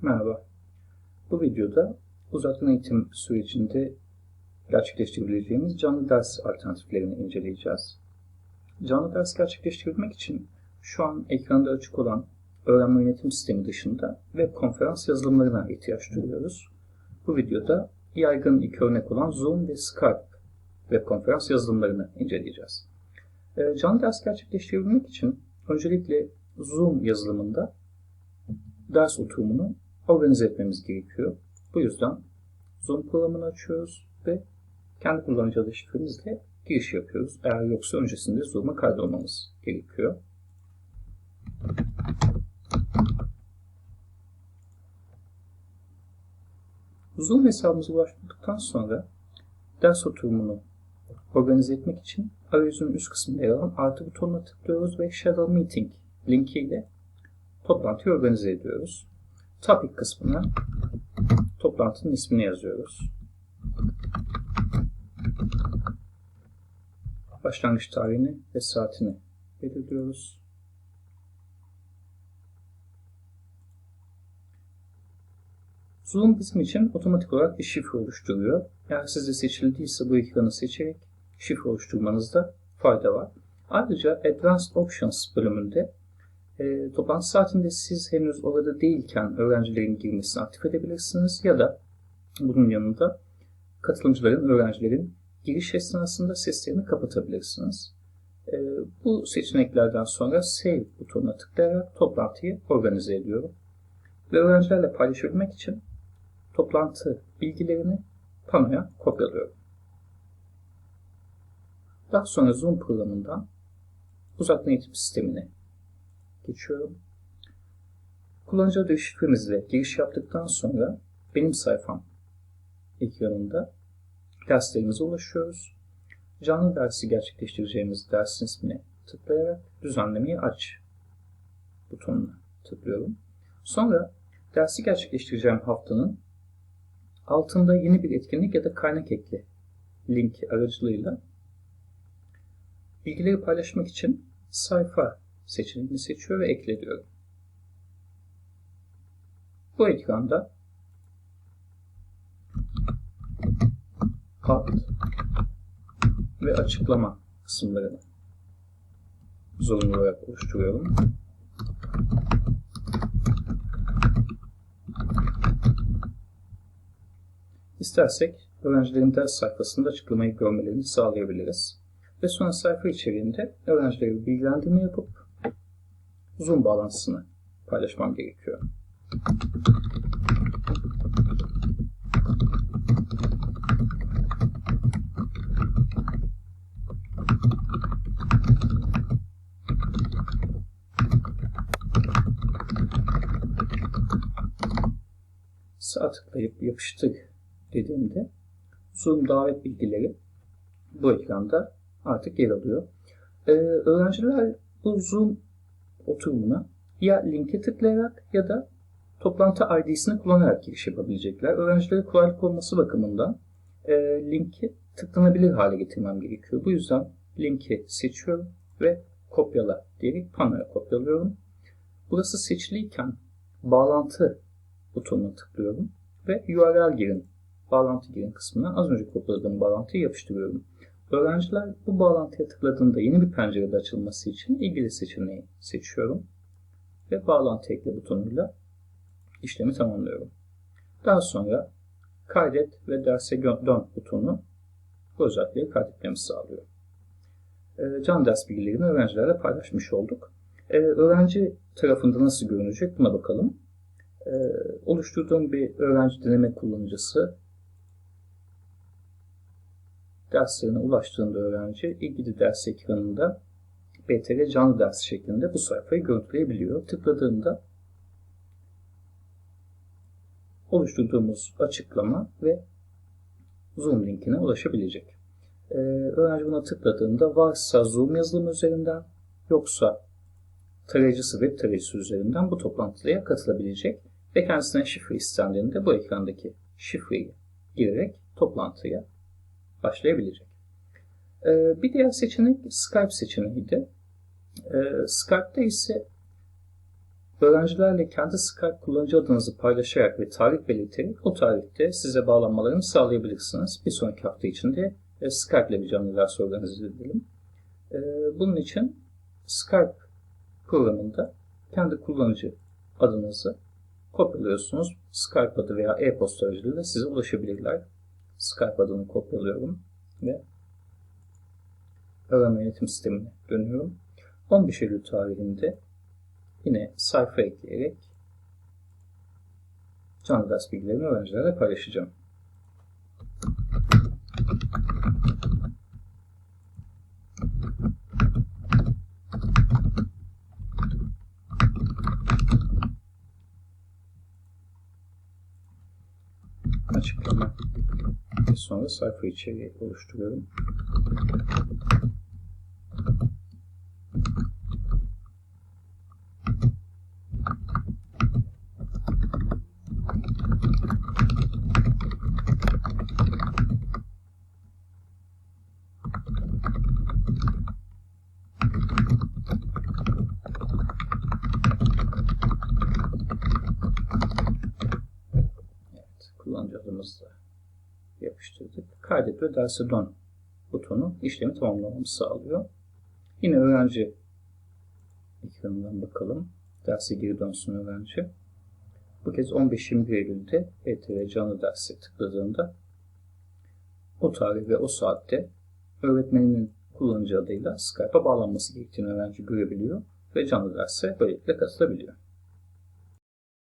Merhaba. Bu videoda uzaktan eğitim sürecinde gerçekleştirebileceğimiz canlı ders alternatiflerini inceleyeceğiz. Canlı ders gerçekleştirebilmek için şu an ekranda açık olan öğrenme yönetim sistemi dışında web konferans yazılımlarına ihtiyaç duyuyoruz. Bu videoda yaygın iki örnek olan Zoom ve Skype web konferans yazılımlarını inceleyeceğiz. Canlı ders gerçekleştirebilmek için öncelikle Zoom yazılımında ders oturumunu organize etmemiz gerekiyor. Bu yüzden Zoom programını açıyoruz ve kendi kullanıcı adı şifremizle giriş yapıyoruz. Eğer yoksa öncesinde Zoom'a kaydolmamız gerekiyor. Zoom hesabımıza ulaştıktan sonra ders oturumunu organize etmek için arayüzün üst kısmında yer alan artı butonuna tıklıyoruz ve Shadow Meeting linkiyle toplantıyı organize ediyoruz. Topic kısmına toplantının ismini yazıyoruz. Başlangıç tarihini ve saatini belirliyoruz. Zoom bizim için otomatik olarak bir şifre oluşturuyor. Eğer sizde seçili değilse bu ekranı seçerek şifre oluşturmanızda fayda var. Ayrıca Advanced Options bölümünde toplantı saatinde siz henüz orada değilken öğrencilerin girmesini aktif edebilirsiniz ya da bunun yanında katılımcıların, öğrencilerin giriş esnasında seslerini kapatabilirsiniz. Bu seçeneklerden sonra Save butonuna tıklayarak toplantıyı organize ediyorum. Ve öğrencilerle paylaşabilmek için toplantı bilgilerini panoya kopyalıyorum. Daha sonra Zoom programından uzaktan eğitim sistemine geçiyorum. Kullanıcı adı şifremizle giriş yaptıktan sonra benim sayfam ekranında derslerimize ulaşıyoruz. Canlı dersi gerçekleştireceğimiz dersin ismine tıklayarak düzenlemeyi aç butonuna tıklıyorum. Sonra dersi gerçekleştireceğim haftanın altında yeni bir etkinlik ya da kaynak ekle linki aracılığıyla bilgileri paylaşmak için sayfa seçeneğini seçiyor ve ekle diyorum. Bu ekranda alt ve açıklama kısımlarını zorunlu olarak oluşturuyorum. İstersek öğrencilerin ders sayfasında açıklamayı görmelerini sağlayabiliriz. Ve sonra sayfa içeriğinde öğrencilere bilgilendirme yapıp Zoom bağlantısını paylaşmam gerekiyor. Sağ tıklayıp yapıştır dediğimde Zoom davet bilgileri bu ekranda artık yer alıyor. Öğrenciler bu Zoom oturumuna ya linke tıklayarak ya da toplantı ID'sini kullanarak giriş yapabilecekler. Öğrencilere kolaylık olması bakımından linki tıklanabilir hale getirmem gerekiyor. Bu yüzden linki seçiyorum ve kopyala diyerek panoya kopyalıyorum. Burası seçiliyken bağlantı butonuna tıklıyorum ve URL girin, bağlantı girin kısmına az önce kopyaladığım bağlantıyı yapıştırıyorum. Öğrenciler bu bağlantıya tıkladığında yeni bir pencerede açılması için ilgili seçeneği seçiyorum ve bağlantı ekle butonuyla işlemi tamamlıyorum. Daha sonra kaydet ve derse dön butonu bu özellikleri kaydetmemizi sağlıyor. Canlı ders bilgilerini öğrencilerle paylaşmış olduk. Öğrenci tarafında nasıl görünecek buna bakalım. Oluşturduğum bir öğrenci deneme kullanıcısı derslerine ulaştığında öğrenci ilgili ders ekranında BTR canlı ders şeklinde bu sayfayı görüntüleyebiliyor. Tıkladığında oluşturduğumuz açıklama ve Zoom linkine ulaşabilecek. Öğrenci buna tıkladığında varsa Zoom yazılımı üzerinden yoksa tarayıcısı web tarayıcısı üzerinden bu toplantıya katılabilecek ve kendisine şifre istendiğinde bu ekrandaki şifreyi girerek toplantıya başlayabilecek. Bir diğer seçenek Skype seçeneğiydi. Skype'da ise Öğrencilerle kendi Skype kullanıcı adınızı paylaşarak ve tarih belirterek o tarihte size bağlanmalarını sağlayabilirsiniz. Bir sonraki hafta içinde Skype ile bir canlı ders organize edelim. Bunun için Skype programında kendi kullanıcı adınızı kopyalıyorsunuz. Skype adı veya e-posta aracılığıyla size ulaşabilirler. Skype adını kopyalıyorum ve öğrenme yönetim sistemine dönüyorum. 15 Eylül tarihinde yine sayfa ekleyerek canlı ders bilgilerini öğrencilerle paylaşacağım. Açıklama ve sonra sayfa içeriği oluşturuyorum. Kullanıcı adımızı da yapıştırdık. Kaydet ve derse dön butonu işlemi tamamlamamızı sağlıyor. Yine öğrenci ekranından bakalım. Derse geri dönsün öğrenci. Bu kez 15-21 Eylül'de ETV canlı derse tıkladığında o tarih ve o saatte öğretmeninin kullanıcı adıyla Skype'a bağlanması gerektiğini öğrenci görebiliyor ve canlı derse böylelikle katılabiliyor.